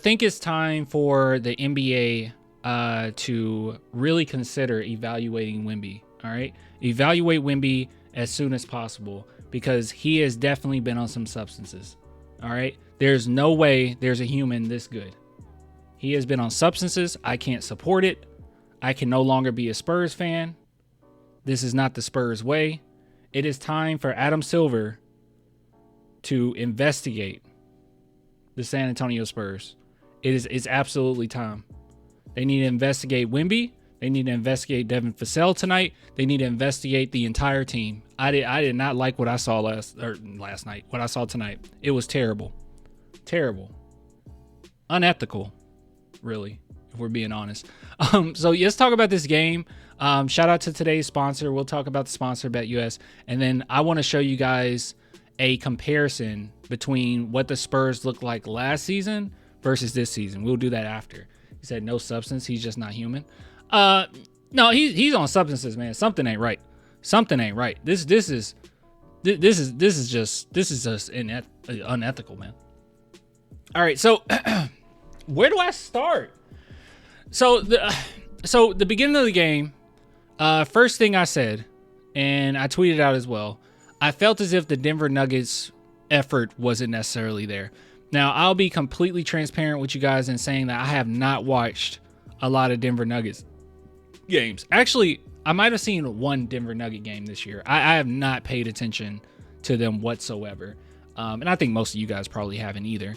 think it's time for the NBA to really consider evaluating Wemby. All right, evaluate Wemby as soon as possible because he has definitely been on some substances. All right, there's no way there's a human this good. He has been on substances. I can't support it. I can no longer be a Spurs fan. This is not the Spurs way. It is time for Adam Silver to investigate the San Antonio Spurs. It's absolutely time. They need to investigate Wemby. They need to investigate Devin Vassell tonight. They need to investigate the entire team. I did not like what I saw last night. What I saw tonight. It was terrible. Terrible. Unethical, really, if we're being honest. So let's talk about this game. Shout out to today's sponsor. We'll talk about the sponsor, BetUS. And then I want to show you guys a comparison between what the Spurs looked like last season versus this season. We'll do that after. He said no substance. He's just not human. No, he's on substances, man. Something ain't right. Something ain't right. This is just unethical, man. All right, so where do I start? So the beginning of the game, first thing I said, and I tweeted out as well, I felt as if the Denver Nuggets effort wasn't necessarily there. Now, I'll be completely transparent with you guys in saying that I have not watched a lot of Denver Nuggets games. Actually, I might have seen one Denver Nugget game this year. I have not paid attention to them whatsoever. And I think most of you guys probably haven't either.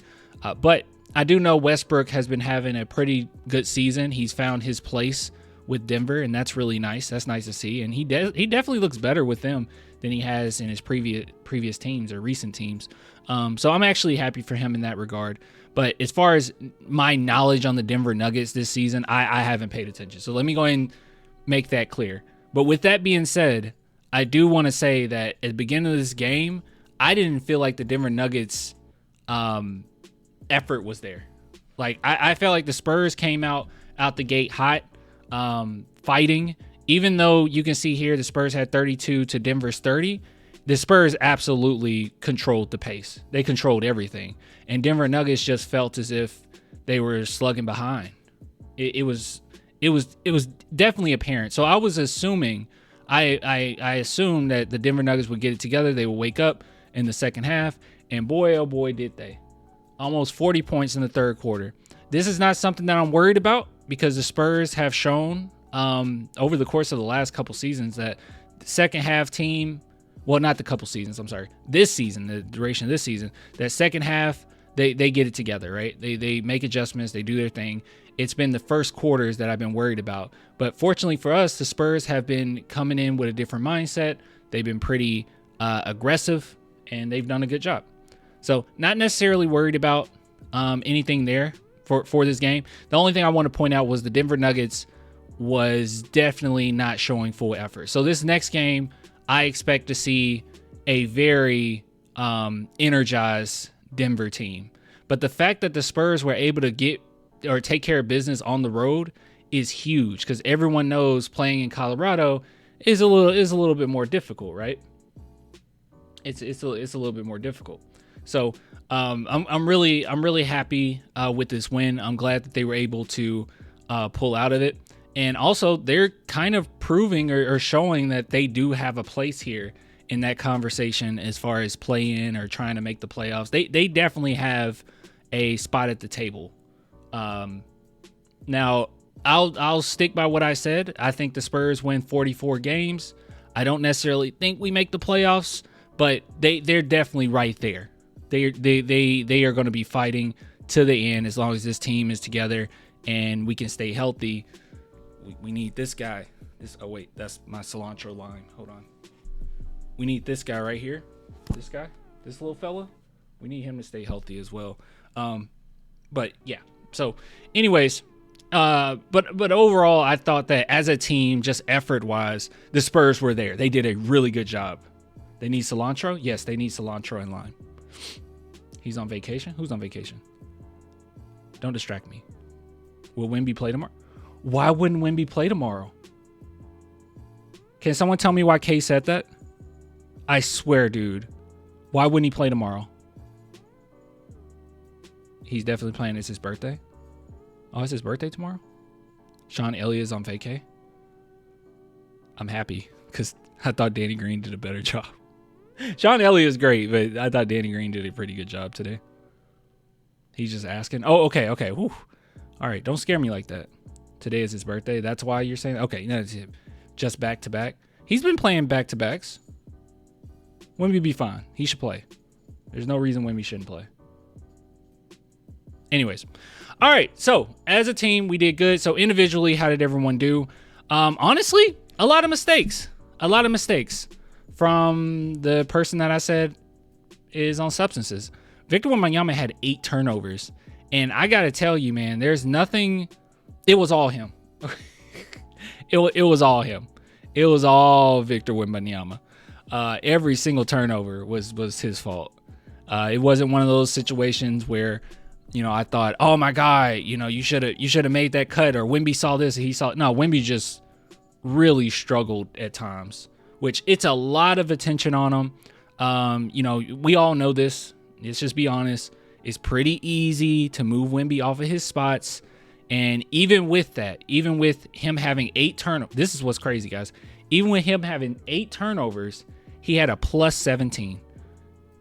But I do know Westbrook has been having a pretty good season. He's found his place with Denver, and that's really nice. That's nice to see. And he definitely looks better with them than he has in his previous teams or recent teams. So I'm actually happy for him in that regard. But as far as my knowledge on the Denver Nuggets this season, I haven't paid attention. So let me go ahead and make that clear. But with that being said, I do want to say that at the beginning of this game, I didn't feel like the Denver Nuggets effort was there. Like I felt like the Spurs came out the gate hot, fighting. Even though you can see here the Spurs had 32 to Denver's 30, the Spurs absolutely controlled the pace. They controlled everything. And Denver Nuggets just felt as if they were slugging behind. It was definitely apparent. So I was assuming, I assumed that the Denver Nuggets would get it together. They would wake up in the second half. And boy, oh boy, did they. Almost 40 points in the third quarter. This is not something that I'm worried about because the Spurs have shown over the course of the last couple seasons that the second half team, well, not the couple seasons, I'm sorry, this season, the duration of this season, that second half, they get it together, right? They make adjustments, they do their thing. It's been the first quarters that I've been worried about. But fortunately for us, the Spurs have been coming in with a different mindset. They've been pretty aggressive, and they've done a good job. So not necessarily worried about anything there for this game. The only thing I want to point out was the Denver Nuggets was definitely not showing full effort. So this next game, I expect to see a very energized Denver team. But the fact that the Spurs were able to get or take care of business on the road is huge because everyone knows playing in Colorado is a little bit more difficult, right? It's a little bit more difficult. So I'm really happy with this win. I'm glad that they were able to pull out of it. And also, they're kind of proving or showing that they do have a place here in that conversation as far as play-in or trying to make the playoffs. They definitely have a spot at the table. Now, I'll stick by what I said. I think the Spurs win 44 games. I don't necessarily think we make the playoffs, but they're definitely right there. They are going to be fighting to the end as long as this team is together and we can stay healthy. We need this guy. Oh wait, that's my cilantro line. Hold on. We need this guy right here. This guy, this little fella. We need him to stay healthy as well. But yeah. So, anyways, but overall, I thought that as a team, just effort wise, the Spurs were there. They did a really good job. They need cilantro. Yes, they need cilantro and lime. He's on vacation. Who's on vacation? Don't distract me. Will Wemby play tomorrow? Why wouldn't Wemby play tomorrow? Can someone tell me why Kay said that? I swear, dude. Why wouldn't he play tomorrow? He's definitely playing. It's his birthday. Oh, it's his birthday tomorrow? Sean Elliott's on vacay. I'm happy because I thought Danny Green did a better job. Sean Elliott's great, but I thought Danny Green did a pretty good job today. He's just asking. Oh, okay. Whew. All right, don't scare me like that. Today is his birthday. That's why you're saying, okay, no, it's just back-to-back. He's been playing back-to-backs. Wemby be fine. He should play. There's no reason Wemby shouldn't play. Anyways. All right, so as a team, we did good. So individually, how did everyone do? Honestly, a lot of mistakes. A lot of mistakes from the person that I said is on substances. Victor Wembanyama had 8 turnovers. And I got to tell you, man, there's nothing. It was all him. It was all him. It was all Victor Wembanyama. Every single turnover was his fault. It wasn't one of those situations where, you know, I thought, oh my God, you know, you should have made that cut, or Wemby saw this and he saw. No, Wemby just really struggled at times, which it's a lot of attention on him. You know, we all know this. Let's just be honest. It's pretty easy to move Wemby off of his spots. And even with that, even with him having 8 turnovers, this is what's crazy, guys. Even with him having 8 turnovers, he had a plus 17.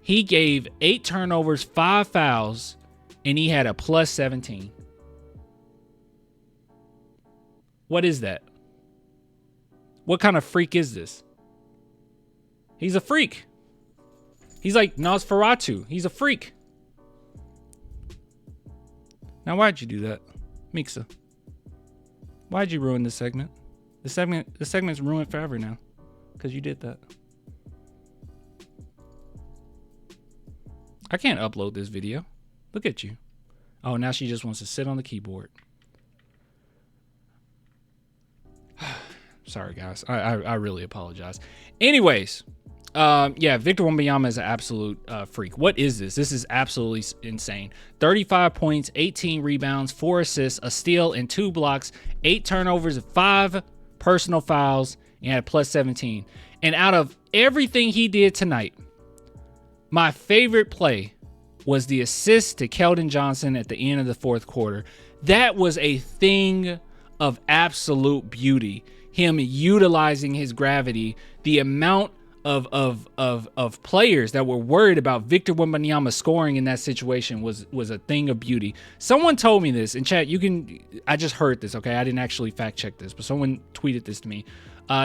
He gave 8 turnovers, 5 fouls, and he had a plus 17. What is that? What kind of freak is this? He's a freak. He's like Nosferatu. He's a freak. Now, why'd you do that, Mixa? Why'd you ruin this segment? The segment's ruined forever now because you did that. I can't upload this video. Look at you. Oh, now she just wants to sit on the keyboard. Sorry, guys. I really apologize. Anyways, yeah, Victor Wembanyama is an absolute freak. What is this? This is absolutely insane. 35 points, 18 rebounds, 4 assists, a steal, and 2 blocks, 8 turnovers, 5 personal fouls, and had a plus 17. And out of everything he did tonight, my favorite play was the assist to Keldon Johnson at the end of the 4th quarter. That was a thing of absolute beauty. Him utilizing his gravity, the amount of players that were worried about Victor Wembanyama scoring in that situation was a thing of beauty. Someone told me this in chat. I just heard this, okay? I didn't actually fact check this, but someone tweeted this to me.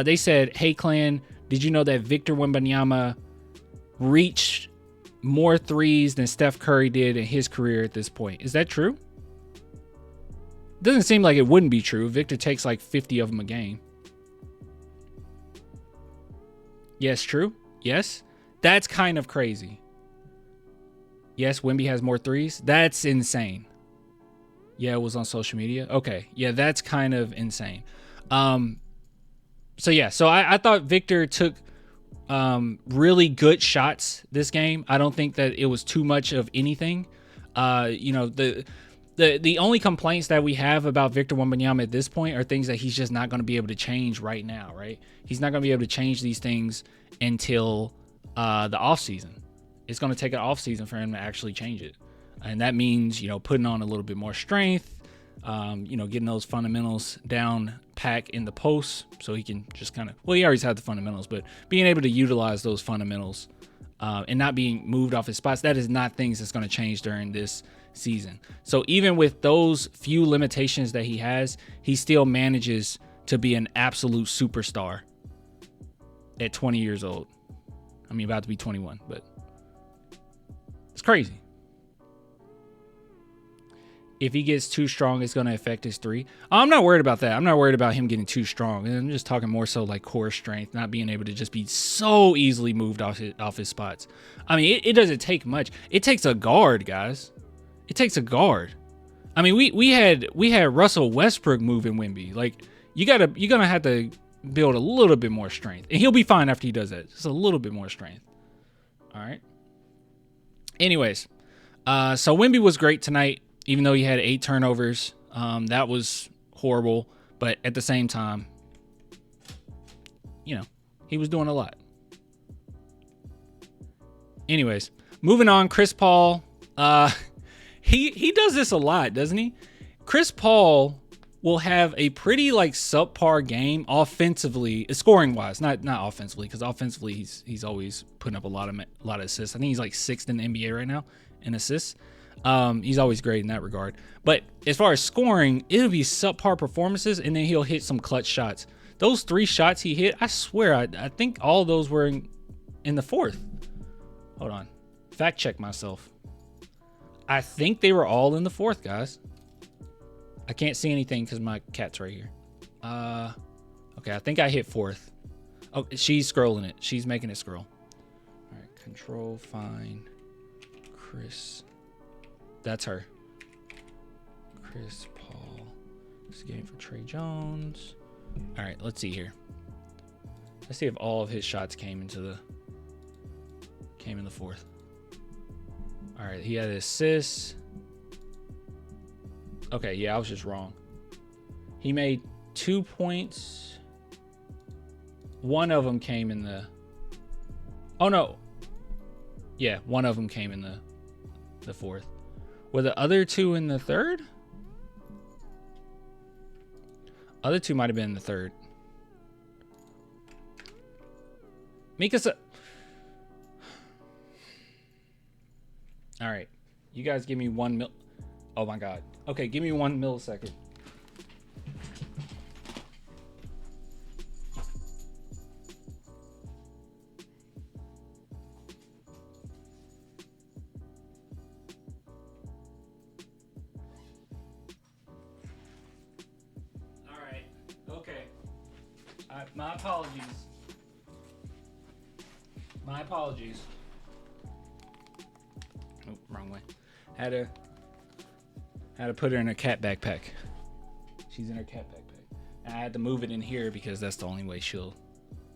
They said, "Hey Clan, did you know that Victor Wembanyama reached more threes than Steph Curry did in his career at this point?" Is that true? Doesn't seem like it wouldn't be true. Victor takes like 50 of them a game. Yes, true. Yes. That's kind of crazy. Yes, Wemby has more threes. That's insane. Yeah, it was on social media. Okay. Yeah, that's kind of insane. So yeah, so I thought Victor took really good shots this game. I don't think that it was too much of anything. You know, the only complaints that we have about Victor Wembanyama at this point are things that he's just not going to be able to change right now, right? He's not going to be able to change these things until the offseason. It's going to take an offseason for him to actually change it. And that means, you know, putting on a little bit more strength, you know, getting those fundamentals down pack in the post so he can just kind of, well, he always had the fundamentals, but being able to utilize those fundamentals and not being moved off his spots, that is not things that's going to change during this season. So even with those few limitations that he has, he still manages to be an absolute superstar at 20 years old. I mean, about to be 21, but it's crazy. If he gets too strong, it's going to affect his 3. I'm not worried about that. I'm not worried about him getting too strong. I'm just talking more so like core strength, not being able to just be so easily moved off his spots. I mean, it doesn't take much. It takes a guard, guys. It takes a guard. I mean, we had Russell Westbrook moving Wemby. Like, you're gonna have to build a little bit more strength, and he'll be fine after he does that. Just a little bit more strength. All right. Anyways, so Wemby was great tonight, even though he had 8 turnovers. That was horrible, but at the same time, you know, he was doing a lot. Anyways, moving on. Chris Paul. he does this a lot, doesn't he? Chris Paul will have a pretty like subpar game offensively, scoring wise, not offensively, because offensively he's always putting up a lot of assists. I think he's like 6th in the NBA right now in assists. He's always great in that regard. But as far as scoring, it'll be subpar performances, and then he'll hit some clutch shots. Those 3 shots he hit, I swear, I think all of those were in the 4th. Hold on, fact check myself. I think they were all in the 4th, guys. I can't see anything because my cat's right here. Okay, I think I hit 4th. Oh, she's scrolling it. She's making it scroll. All right, control, find, Chris. That's her. Chris Paul. This game for Trey Jones. All right, let's see here. Let's see if all of his shots came in the 4th. All right, he had assists. Okay, yeah, I was just wrong. He made 2 points. One of them came in the... Oh, no. Yeah, one of them came in the 4th. Were the other 2 in the 3rd? Other 2 might have been in the 3rd. Mikasa... All right. You guys give me 1 mil... Oh, my God. Okay, give me 1 millisecond. All right. Okay. My apologies. My apologies. Oh, wrong way. Had to put her in a cat backpack. She's in her cat backpack. And I had to move it in here because that's the only way she'll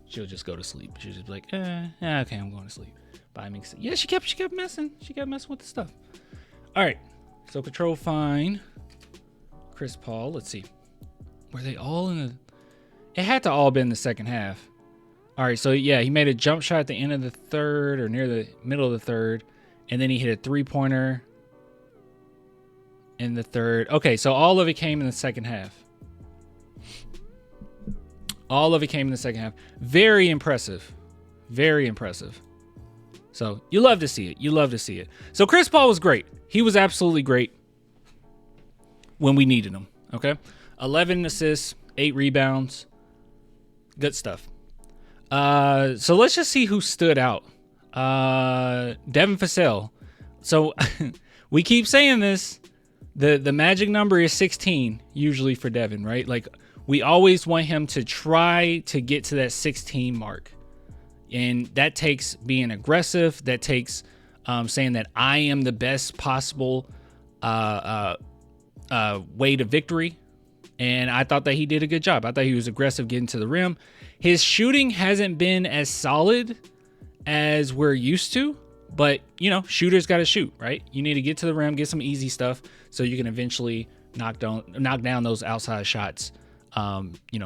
just go to sleep. She'll just be like, okay, I'm going to sleep. But I mean, yeah, she kept messing. She kept messing with the stuff. All right. So control, find, Chris Paul. Let's see. Were they all in the... It had to all been in the second half. All right. So yeah, he made a jump shot at the end of the 3rd or near the middle of the 3rd. And then he hit a 3-pointer in the 3rd. Okay, so all of it came in the second half. All of it came in the second half. Very impressive. Very impressive. So you love to see it. You love to see it. So Chris Paul was great. He was absolutely great when we needed him. Okay? 11 assists, 8 rebounds. Good stuff. So let's just see who stood out. Devin Vassell. So we keep saying this. The magic number is 16 usually for Devin, right? Like we always want him to try to get to that 16 mark. And that takes being aggressive. That takes saying that I am the best possible way to victory. And I thought that he did a good job. I thought he was aggressive getting to the rim. His shooting hasn't been as solid as we're used to. But, you know, shooters got to shoot, right? You need to get to the rim, get some easy stuff so you can eventually knock down those outside shots,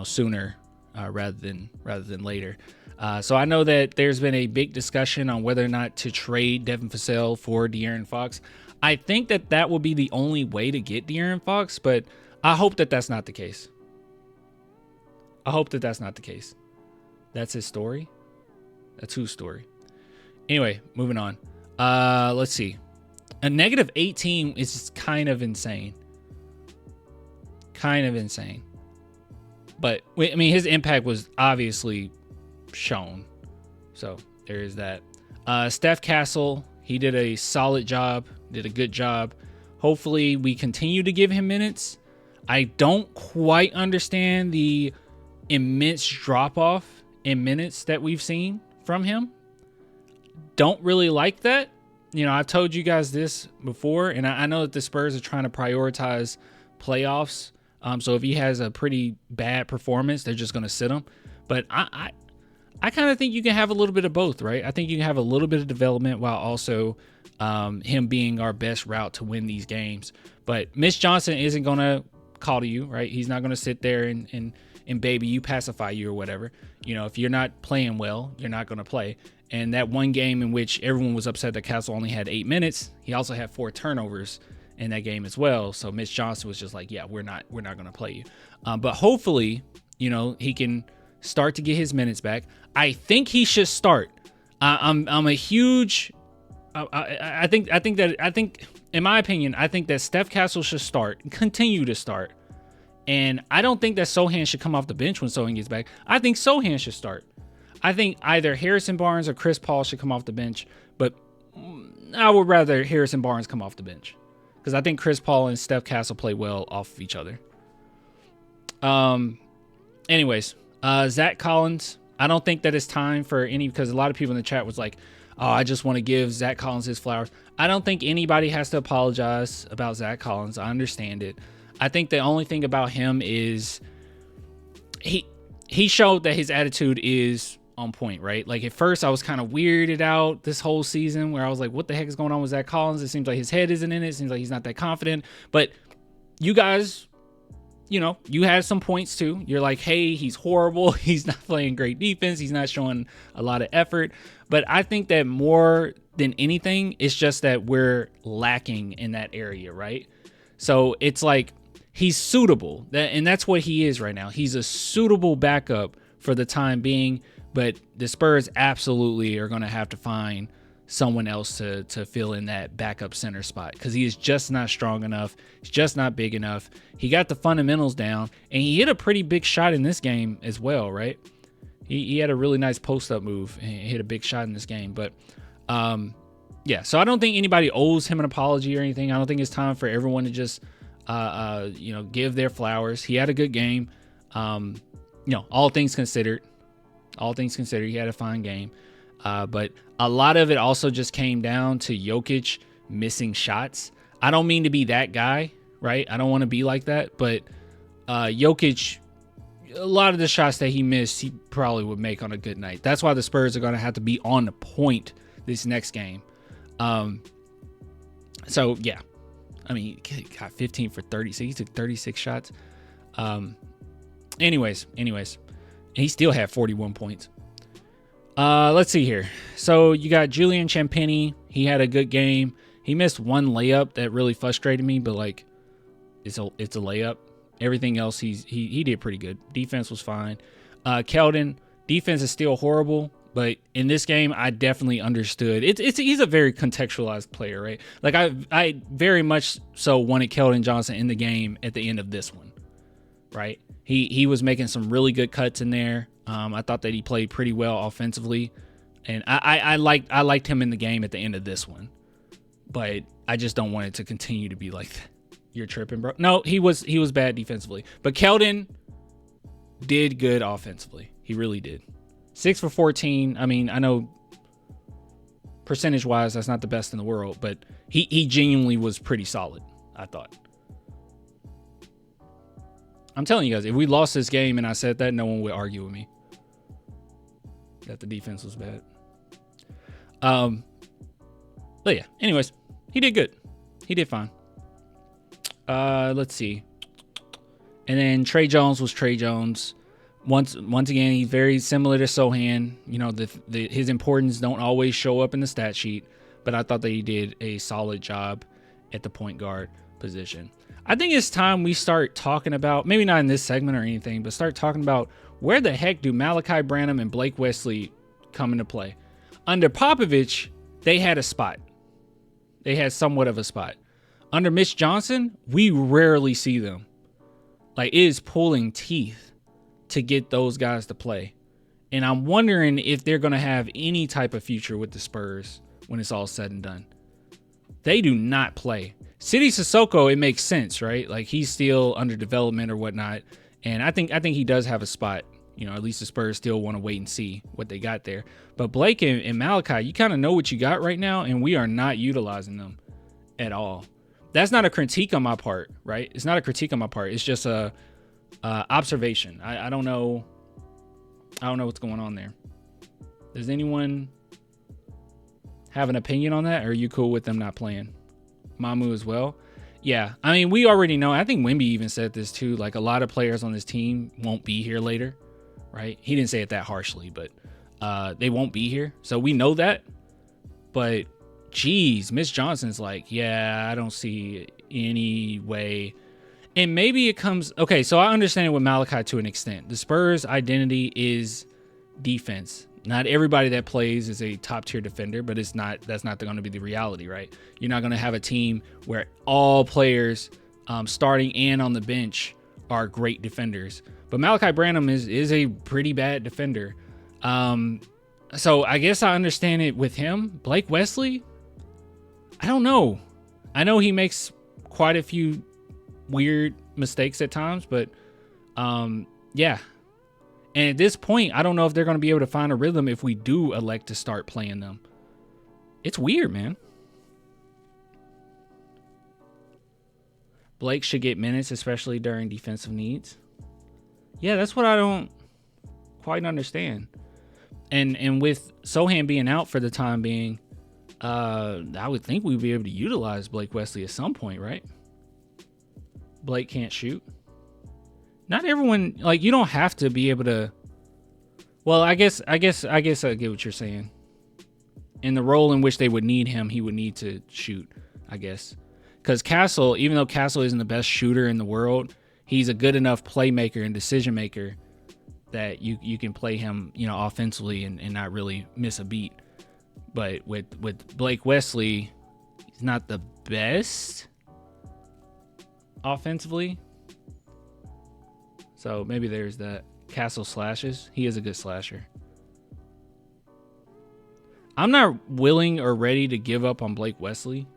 sooner rather than later. So I know that there's been a big discussion on whether or not to trade Devin Vassell for De'Aaron Fox. I think that will be the only way to get De'Aaron Fox, but I hope that that's not the case. I hope that that's not the case. That's his story. That's whose story? Anyway, moving on. Let's see. A negative 18 is kind of insane. Kind of insane. But, I mean, his impact was obviously shown. So, there is that. Steph Castle, he did a solid job. Did a good job. Hopefully, we continue to give him minutes. I don't quite understand the immense drop-off in minutes that we've seen from him. Don't really like that. You know, I've told you guys this before, and I know that the Spurs are trying to prioritize playoffs. So if he has a pretty bad performance, they're just going to sit him. But I kind of think you can have a little bit of both, right? I think you can have a little bit of development while also him being our best route to win these games. But Mitch Johnson isn't going to call to you, right? He's not going to sit there and baby you, pacify you or whatever. You know, if you're not playing well, you're not going to play. And that one game in which everyone was upset that Castle only had 8 minutes, he also had 4 turnovers in that game as well. So Mitch Johnson was just like, yeah, we're not going to play you. But hopefully, he can start to get his minutes back. I think he should start. I'm a huge. I think in my opinion, I think that Steph Castle should continue to start. And I don't think that Sohan should come off the bench when Sohan gets back. I think Sohan should start. I think either Harrison Barnes or Chris Paul should come off the bench, but I would rather Harrison Barnes come off the bench because I think Chris Paul and Steph Castle play well off of each other. Anyways, Zach Collins, I don't think that it's time for because a lot of people in the chat was like, oh, I just want to give Zach Collins his flowers. I don't think anybody has to apologize about Zach Collins. I understand it. I think the only thing about him is he showed that his attitude is on point, right? Like at first I was kind of weirded out this whole season where I was like, what the heck is going on with Zach Collins? It seems like his head isn't in it. It seems like he's not that confident. But you guys, you had some points too. You're like, hey, he's horrible. He's not playing great defense. He's not showing a lot of effort. But I think that more than anything, it's just that we're lacking in that area, right? So it's like he's suitable. And that's what he is right now. He's a suitable backup for the time being. But the Spurs absolutely are going to have to find someone else to fill in that backup center spot because he is just not strong enough. He's just not big enough. He got the fundamentals down, and he hit a pretty big shot in this game as well, right? He had a really nice post-up move and hit a big shot in this game. But, yeah, so I don't think anybody owes him an apology or anything. I don't think it's time for everyone to just, give their flowers. He had a good game. All things considered, he had a fine game. But a lot of it also just came down to Jokic missing shots. I don't mean to be that guy, right? I don't want to be like that. But Jokic, a lot of the shots that he missed, he probably would make on a good night. That's why the Spurs are going to have to be on the point this next game. So, yeah. I mean, he got 15 for 30. So he took 36 shots. Anyways. He still had 41 points. Let's see here. So you got Julian Champagnie. He had a good game. He missed one layup that really frustrated me, but like it's a layup. Everything else he did pretty good. Defense was fine. Keldon, defense is still horrible, but in this game I definitely understood. He's a very contextualized player, right? Like I very much so wanted Keldon Johnson in the game at the end of this one, right? He was making some really good cuts in there. I thought that he played pretty well offensively, and I liked him in the game at the end of this one, but I just don't want it to continue to be like that. You're tripping, bro. No, he was bad defensively, but Keldon did good offensively. He really did. 6 for 14. I mean, I know percentage wise that's not the best in the world, but he genuinely was pretty solid, I thought. I'm telling you guys, if we lost this game and I said that, no one would argue with me that the defense was bad. But yeah, anyways, he did good. He did fine. Let's see. And then Trey Jones was Trey Jones. Once again, he's very similar to Sohan. His importance don't always show up in the stat sheet, but I thought that he did a solid job at the point guard position. I think it's time we start talking about, maybe not in this segment or anything, but start talking about where the heck do Malachi Branham and Blake Wesley come into play? Under Popovich, they had a spot. They had somewhat of a spot. Under Mitch Johnson, we rarely see them. Like, it is pulling teeth to get those guys to play. And I'm wondering if they're going to have any type of future with the Spurs when it's all said and done. They do not play. Sidi Sissoko, it makes sense, right? Like, he's still under development or whatnot. And I think he does have a spot. At least the Spurs still want to wait and see what they got there. But Blake and Malachi, you kind of know what you got right now, and we are not utilizing them at all. That's not a critique on my part, right? It's not a critique on my part. It's just a observation. I don't know. I don't know what's going on there. Does anyone have an opinion on that? Or are you cool with them not playing? Mamu as well. Yeah. I mean, we already know. I think Wemby even said this too. Like, a lot of players on this team won't be here later, right? He didn't say it that harshly, but they won't be here. So we know that. But geez, Mitch Johnson's like, yeah, I don't see any way. And maybe it comes... Okay, so I understand it with Malachi to an extent. The Spurs' identity is defense. Not everybody that plays is a top-tier defender, but that's not going to be the reality, right? You're not going to have a team where all players starting and on the bench are great defenders. But Malachi Branham is a pretty bad defender. So I guess I understand it with him. Blake Wesley, I don't know. I know he makes quite a few weird mistakes at times, but yeah. And at this point, I don't know if they're going to be able to find a rhythm if we do elect to start playing them. It's weird, man. Blake should get minutes, especially during defensive needs. Yeah, that's what I don't quite understand. And with Sohan being out for the time being, I would think we'd be able to utilize Blake Wesley at some point, right? Blake can't shoot. Not everyone, like, you don't have to be able to. Well, I guess I get what you're saying. In the role in which they would need him, he would need to shoot, I guess. Because Castle, even though Castle isn't the best shooter in the world, he's a good enough playmaker and decision maker that you can play him, offensively and not really miss a beat. But with Blake Wesley, he's not the best offensively. So maybe there's that. Castle slashes. He is a good slasher. I'm not willing or ready to give up on Blake Wesley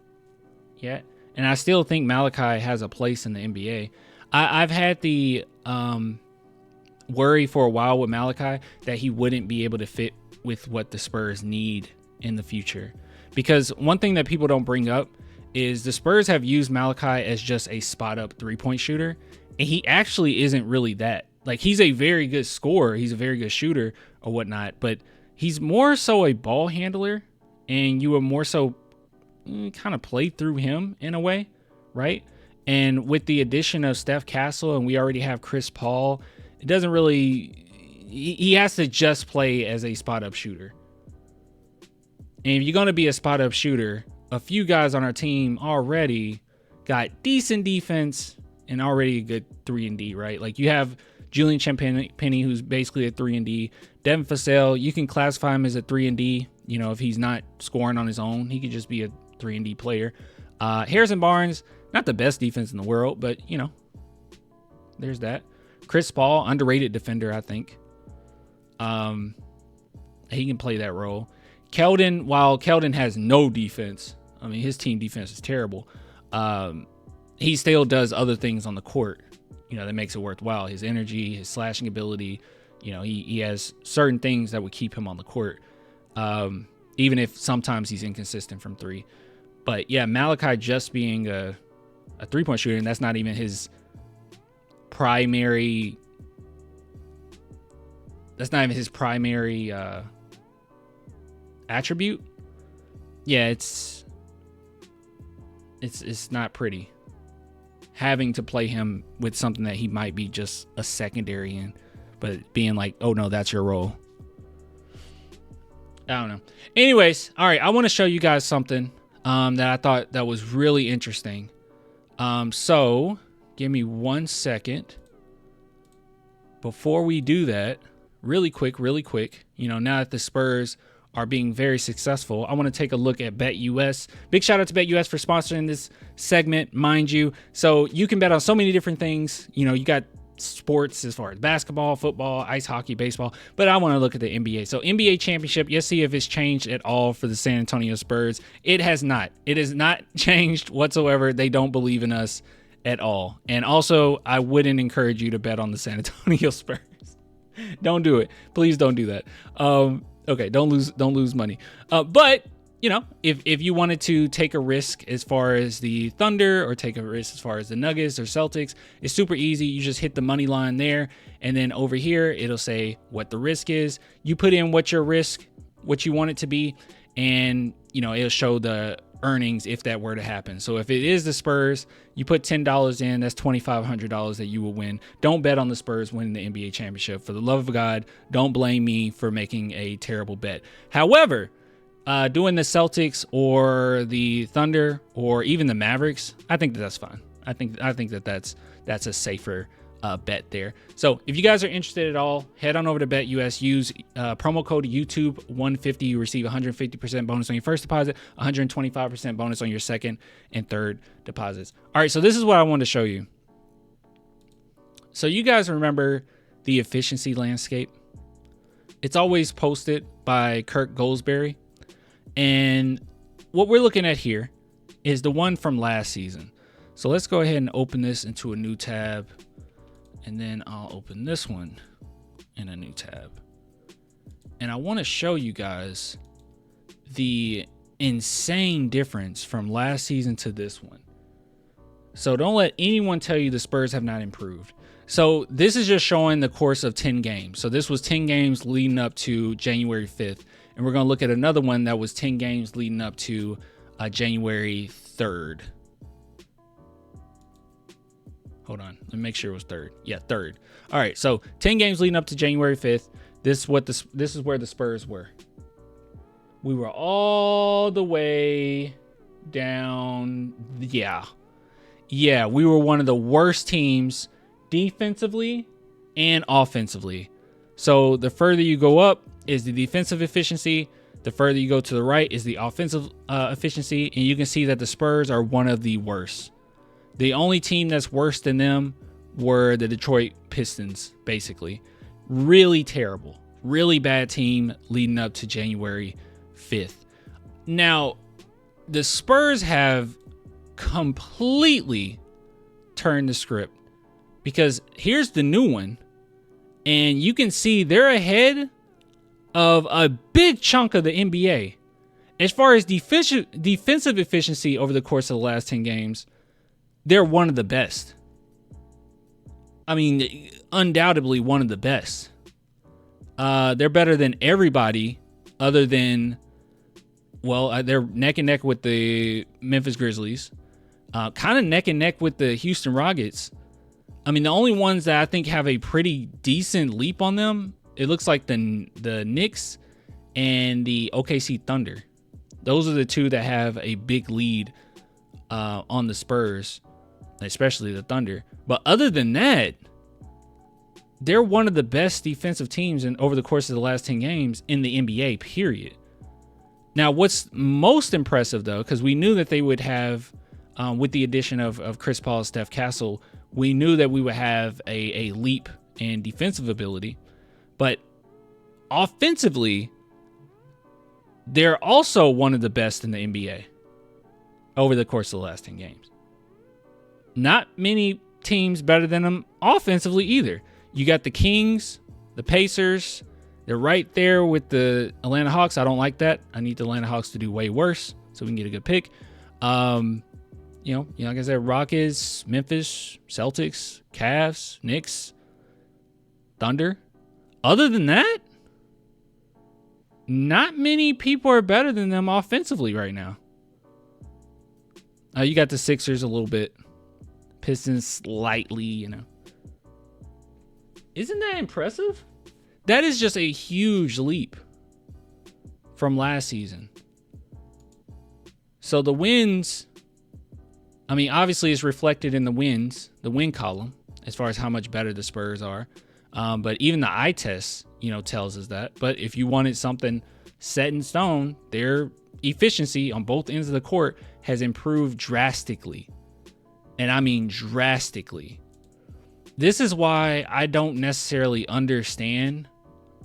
yet. And I still think Malachi has a place in the NBA. I've had the worry for a while with Malachi that he wouldn't be able to fit with what the Spurs need in the future. Because one thing that people don't bring up is the Spurs have used Malachi as just a spot-up three-point shooter. And he actually isn't really that. Like, he's a very good scorer. He's a very good shooter or whatnot. But he's more so a ball handler. And you would more so kind of play through him in a way, right? And with the addition of Steph Castle, and we already have Chris Paul, it doesn't really... He has to just play as a spot-up shooter. And if you're going to be a spot-up shooter, a few guys on our team already got decent defense and already a good 3-and-D, right? Like, you have Julian Champagny, who's basically a 3-and-D. Devin Vassell, you can classify him as a 3-and-D. If he's not scoring on his own, he could just be a 3-and-D player. Harrison Barnes, not the best defense in the world, but, there's that. Chris Paul, underrated defender, I think. He can play that role. Keldon, while Keldon has no defense, I mean, his team defense is terrible. He still does other things on the court, that makes it worthwhile. His energy, his slashing ability, he has certain things that would keep him on the court, even if sometimes he's inconsistent from three. But yeah, Malachi just being a three-point shooter, and that's not even his primary. That's not even his primary attribute. Yeah, it's not pretty. Having to play him with something that he might be just a secondary in, but being like, oh no, that's your role. I don't know. Anyways, all right, I want to show you guys something that I thought that was really interesting. So give me 1 second. Before we do that, really quick, now that the Spurs are being very successful, I want to take a look at BetUS. Big shout out to BetUS for sponsoring this segment, mind you. So you can bet on so many different things. You got sports as far as basketball, football, ice hockey, baseball, but I want to look at the NBA. So NBA championship, let's see if it's changed at all for the San Antonio Spurs. It has not. It has not changed whatsoever. They don't believe in us at all. And also, I wouldn't encourage you to bet on the San Antonio Spurs. Don't do it. Please don't do that. Okay, don't lose money. But if you wanted to take a risk as far as the Thunder or take a risk as far as the Nuggets or Celtics, it's super easy. You just hit the money line there, and then over here it'll say what the risk is. You put in what your risk, what you want it to be, and it'll show the earnings if that were to happen. So if it is the Spurs, you put $10 in, that's $2,500 that you will win. Don't bet on the Spurs winning the NBA championship. For the love of God, don't blame me for making a terrible bet. However, Doing the Celtics or the Thunder or even the Mavericks, I think that's fine. I think that's a safer bet there. So if you guys are interested at all, head on over to BetUS. Use promo code YouTube150. You receive 150% bonus on your first deposit, 125% bonus on your second and third deposits. All right, so this is what I wanted to show you. So you guys remember the efficiency landscape? It's always posted by Kirk Goldsberry. And what we're looking at here is the one from last season. So let's go ahead and open this into a new tab. And then I'll open this one in a new tab. And I want to show you guys the insane difference from last season to this one. So don't let anyone tell you the Spurs have not improved. So this is just showing the course of 10 games. So this was 10 games leading up to January 5th. And we're going to look at another one that was 10 games leading up to January 3rd. Hold on. Let me make sure it was 3rd. Yeah, 3rd. All right. So 10 games leading up to January 5th. This is where the Spurs were. We were all the way down. Yeah, we were one of the worst teams defensively and offensively. So the further you go up is the defensive efficiency. The further you go to the right is the offensive efficiency. And you can see that the Spurs are one of the worst. The only team that's worse than them were the Detroit Pistons, basically. Really terrible. Really bad team leading up to January 5th. Now, the Spurs have completely turned the script. Because here's the new one. And you can see they're ahead of a big chunk of the NBA. As far as defensive efficiency over the course of the last 10 games, they're one of the best. I mean, undoubtedly one of the best. They're better than everybody other than, well, they're neck and neck with the Memphis Grizzlies. Kind of neck and neck with the Houston Rockets. I mean, the only ones that I think have a pretty decent leap on them, it looks like the Knicks and the OKC Thunder. Those are the two that have a big lead on the Spurs, especially the Thunder. But other than that, they're one of the best defensive teams over the course of the last 10 games in the NBA, period. Now, what's most impressive, though, because we knew that they would have, with the addition of Chris Paul and Steph Castle, we knew that we would have a leap in defensive ability. But offensively, they're also one of the best in the NBA over the course of the last 10 games. Not many teams better than them offensively either. You got the Kings, the Pacers. They're right there with the Atlanta Hawks. I don't like that. I need the Atlanta Hawks to do way worse so we can get a good pick. Like I said, Rockets, Memphis, Celtics, Cavs, Knicks, Thunder. Other than that, not many people are better than them offensively right now. You got the Sixers a little bit. Pistons slightly, Isn't that impressive? That is just a huge leap from last season. So the wins, I mean, obviously it's reflected in the wins, the win column, as far as how much better the Spurs are. But even the eye test, tells us that. But if you wanted something set in stone, their efficiency on both ends of the court has improved drastically. And I mean drastically. This is why I don't necessarily understand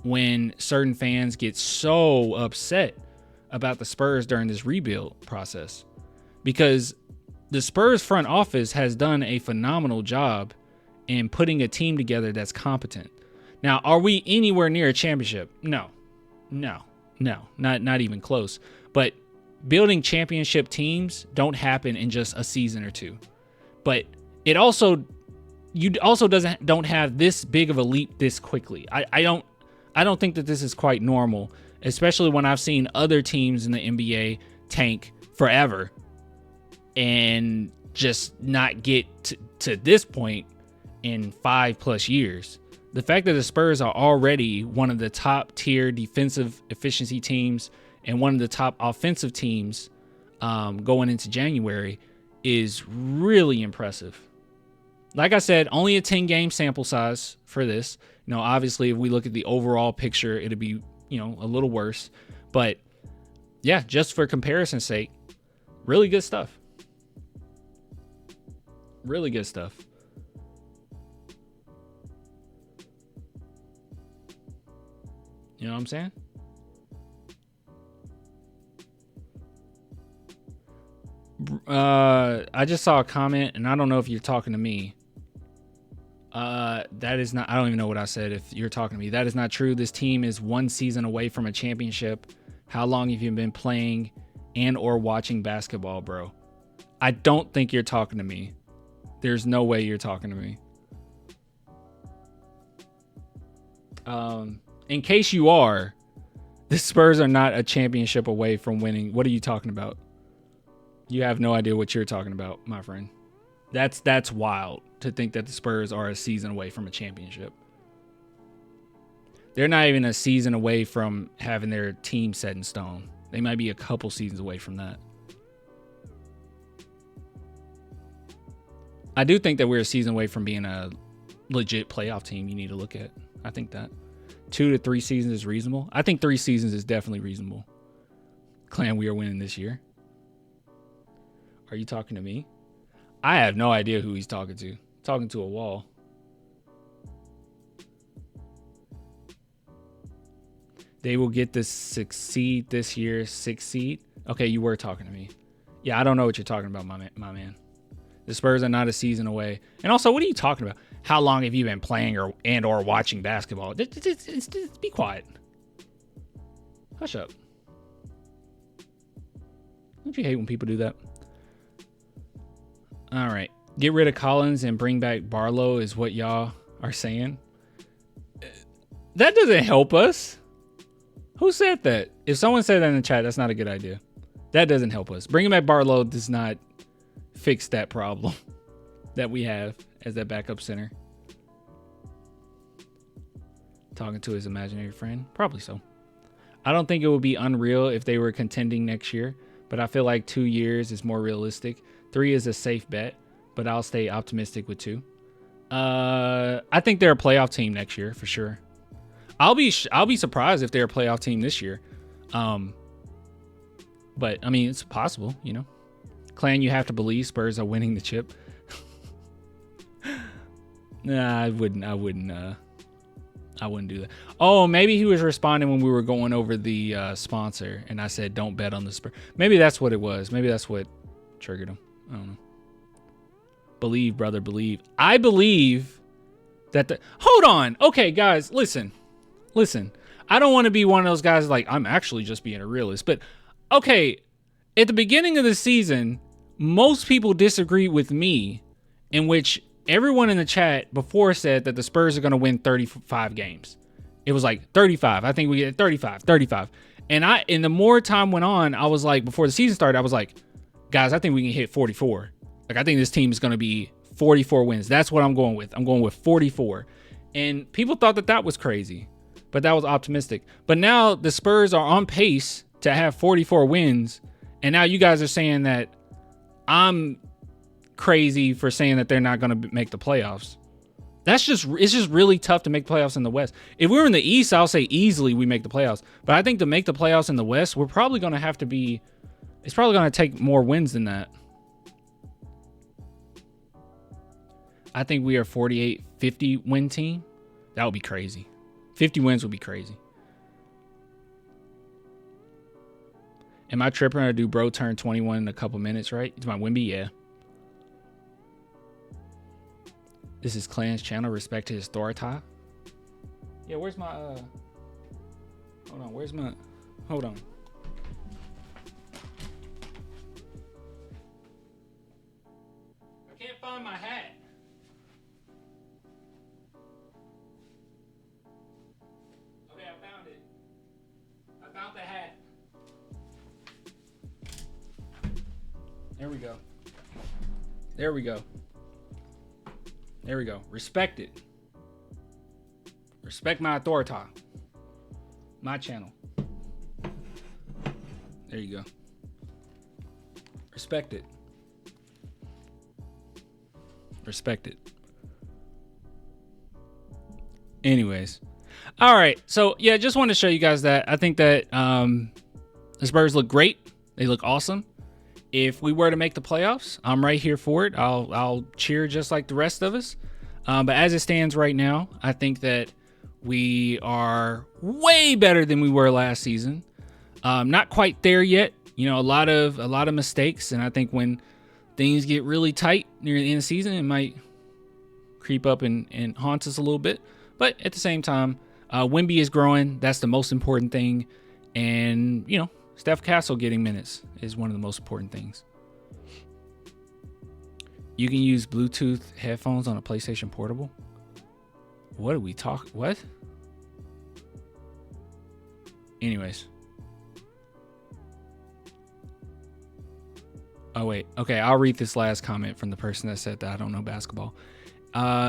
when certain fans get so upset about the Spurs during this rebuild process. Because the Spurs front office has done a phenomenal job in putting a team together that's competent. Now, are we anywhere near a championship? No, not even close. But building championship teams don't happen in just a season or two. But you also don't have this big of a leap this quickly. I don't think that this is quite normal, especially when I've seen other teams in the NBA tank forever and just not get to this point in 5+ years. The fact that the Spurs are already one of the top tier defensive efficiency teams and one of the top offensive teams going into January is really impressive. Like I said, only a 10-game sample size for this. You know, obviously, if we look at the overall picture, it'll be, you know, a little worse. But, yeah, just for comparison's sake, really good stuff. Really good stuff. You know what I'm saying? I just saw a comment, and I don't know if you're talking to me. That is not, I don't even know what I said if you're talking to me. That is not true. This team is one season away from a championship. How long have you been playing and or watching basketball, bro? I don't think you're talking to me. There's no way you're talking to me. In case you are, the Spurs are not a championship away from winning. What are you talking about? You have no idea what you're talking about, my friend. That's wild to think that the Spurs are a season away from a championship. They're not even a season away from having their team set in stone. They might be a couple seasons away from that. I do think that we're a season away from being a legit playoff team you need to look at. I think that 2 to 3 seasons is reasonable. I think 3 seasons is definitely reasonable. Clan, we are winning this year. Are you talking to me? I have no idea who he's talking to. Talking to a wall. They will get the 6th seed this year. 6th seed. Okay, you were talking to me. Yeah, I don't know what you're talking about, my man. The Spurs are not a season away. And also, what are you talking about? How long have you been playing or watching basketball? Just be quiet. Hush up. Don't you hate when people do that? All right. Get rid of Collins and bring back Barlow is what y'all are saying. That doesn't help us. Who said that? If someone said that in the chat, that's not a good idea. That doesn't help us. Bringing back Barlow does not fix that problem that we have as that backup center. Talking to his imaginary friend? Probably so. I don't think it would be unreal if they were contending next year, but I feel like 2 years is more realistic. 3 is a safe bet, but I'll stay optimistic with 2. I think they're a playoff team next year for sure. I'll be surprised if they're a playoff team this year. But I mean, it's possible, you know. Clan, you have to believe Spurs are winning the chip. Nah, I wouldn't do that. Oh, maybe he was responding when we were going over the sponsor, and I said don't bet on the Spurs. Maybe that's what it was. Maybe that's what triggered him. I don't know. Believe, brother, believe. I believe that the... Hold on. Okay, guys, listen. I don't want to be one of those guys like, I'm actually just being a realist. But, okay, at the beginning of the season, most people disagree with me, in which everyone in the chat before said that the Spurs are going to win 35 games. It was like 35. I think we get 35. And the more time went on, I was like, before the season started, I was like, guys, I think we can hit 44. Like, I think this team is going to be 44 wins. That's what I'm going with. I'm going with 44. And people thought that was crazy, but that was optimistic. But now the Spurs are on pace to have 44 wins. And now you guys are saying that I'm crazy for saying that they're not going to make the playoffs. It's just really tough to make playoffs in the West. If we were in the East, I'll say easily we make the playoffs. But I think to make the playoffs in the West, we're probably going to have to be... It's probably going to take more wins than that. I think we are 48-50 win team. That would be crazy. 50 wins would be crazy. Am I tripping or do bro turn 21 in a couple minutes, right? It's my Wimby, yeah. This is Clan's channel. Respect to his authority. Yeah, where's my... Hold on, where's my... Hold on. I can't find my hat. Okay, I found it. I found the hat. There we go. There we go. There we go. Respect it. Respect my authority. My channel. There you go. Respect it. Respect it. Anyways. All right. So, yeah, just want to show you guys that. I think that the Spurs look great. They look awesome. If we were to make the playoffs, I'm right here for it. I'll cheer just like the rest of us. But as it stands right now, I think that we are way better than we were last season. Not quite there yet. You know, a lot of mistakes, and I think when things get really tight near the end of the season, it might creep up and haunt us a little bit. But at the same time, Wemby is growing. That's the most important thing. And, you know, Steph Castle getting minutes is one of the most important things. You can use Bluetooth headphones on a PlayStation Portable. What do we talk? What? Anyways. Oh, wait. Okay, I'll read this last comment from the person that said that I don't know basketball.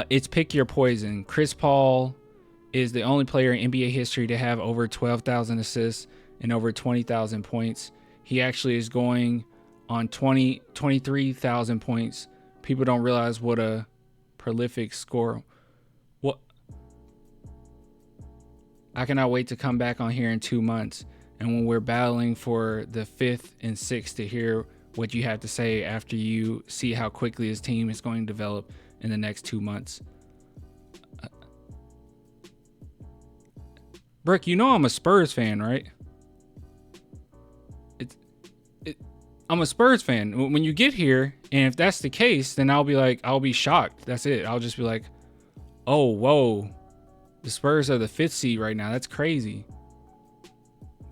It's pick your poison. Chris Paul is the only player in NBA history to have over 12,000 assists and over 20,000 points. He actually is going on 23,000 points. People don't realize what a prolific scorer. What? I cannot wait to come back on here in 2 months. And when we're battling for the 5th and 6th to hear what you have to say after you see how quickly his team is going to develop in the next 2 months. Brooke, you know I'm a Spurs fan, right? I'm a Spurs fan. When you get here, and if that's the case, then I'll be shocked. That's it. I'll just be like, oh, whoa. The Spurs are the 5th seed right now. That's crazy.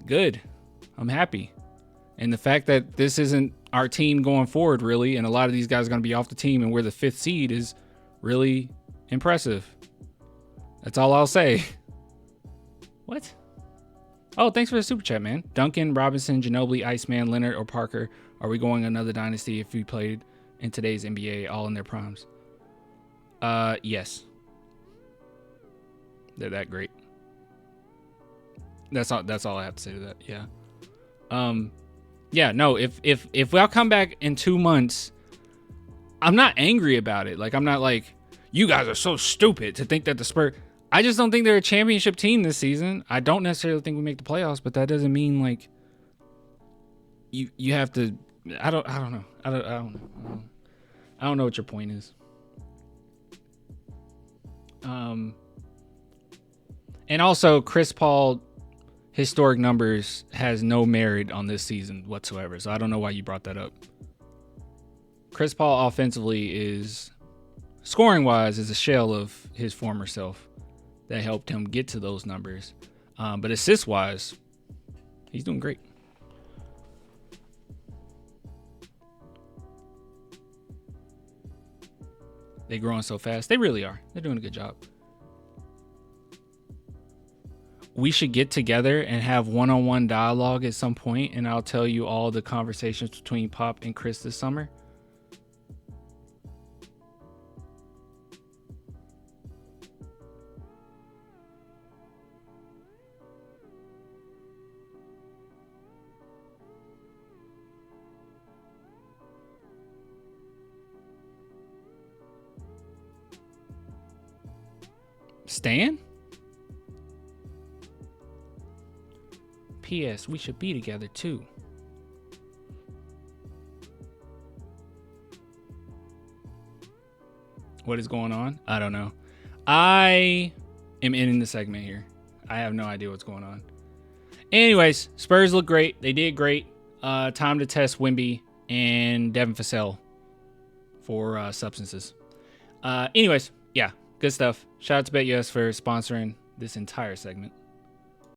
Good. I'm happy. And the fact that this isn't our team going forward, really, and a lot of these guys are going to be off the team and we're the 5th seed is really impressive. That's all I'll say. What? Oh, thanks for the super chat, man. Duncan, Robinson, Ginobili, Iceman, Leonard, or Parker. Are we going another dynasty if we played in today's NBA all in their primes? Yes. They're that great. That's all I have to say to that. Yeah. Yeah, no, if I'll come back in 2 months, I'm not angry about it. Like, I'm not like, you guys are so stupid to think that the Spurs. I just don't think they're a championship team this season. I don't necessarily think we make the playoffs, but that doesn't mean like you have to. I don't know. I don't know what your point is. And also Chris Paul historic numbers has no merit on this season whatsoever. So I don't know why you brought that up. Chris Paul offensively is scoring wise is a shell of his former self that helped him get to those numbers. But assist wise, he's doing great. They're growing so fast. They really are. They're doing a good job. We should get together and have one-on-one dialogue at some point, and I'll tell you all the conversations between Pop and Chris this summer. Stan? P.S. We should be together too. What is going on? I don't know. I am ending the segment here. I have no idea what's going on. Anyways, Spurs look great. They did great. Time to test Wemby and Devin Vassell for substances. Anyways, yeah, good stuff. Shout out to BetUS for sponsoring this entire segment.